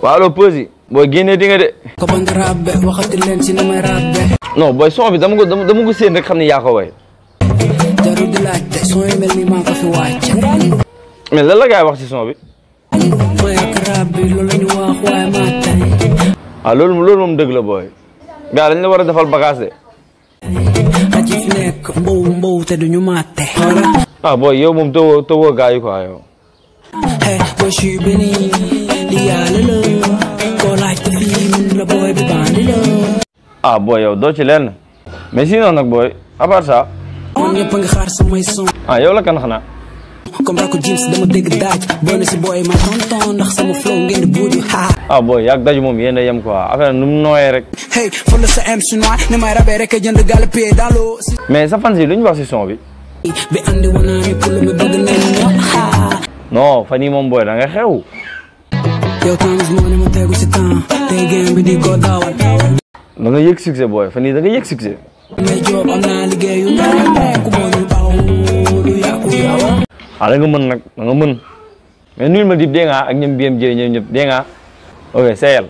waaw allo Peuzzi booy génnee di nga de. ko ban rabbe waxati leen si na may rabbe. non booy son bi dama ko séen rek xam ni yaa ko way. jarul di laajte son yi mel ni maa ko fi wàcc. mais lan la gaay wax ci son bi. mooy ak rabbe loolu la ñu wax waaye maa tey. ah loolu moom dëgg la booy. gaa dañ la war a defal bagage de. aji fi nekk mbow te duñu maate. ah booy yow moom tawoo gaa yi quoi yow. hey booy suis béni li yàlla la koo laajte fii mun la booy bi bandi la. ah booy yow doo ci lenn. mais sinon nag booy à part ça. man ñëpp nga xaar samay son. ah yow la kan xanaa. comme rako jeans dama dégg daaj boo na si booy ma tonton ndax sama flow ngeen di buuju ha. ah booy yàgg daju moom yéen a yem quoi affaire nu mu nooyee rek. hey fële sa M chinois ne may rabee rek jënd gàll pied dans l'eau. mais sa fans yi lu ñu wax si son bi. bi andi wana mi pour mi bëgg nañ ñoo ha. non fan yii moom booy da nga xew. yow temps moo ne ma tegu si temps tey game bi di ko dawal. da nga yëg succès booy fan yii da nga yëg succès. mais job am naa liggéeyu ku mënul baw du yàqu yow. ah da nga mën nag da nga mën mais nuyul ma Dip dégg nga ak ñoom BM Jëri ñoom ñëpp dégg nga ok seyal.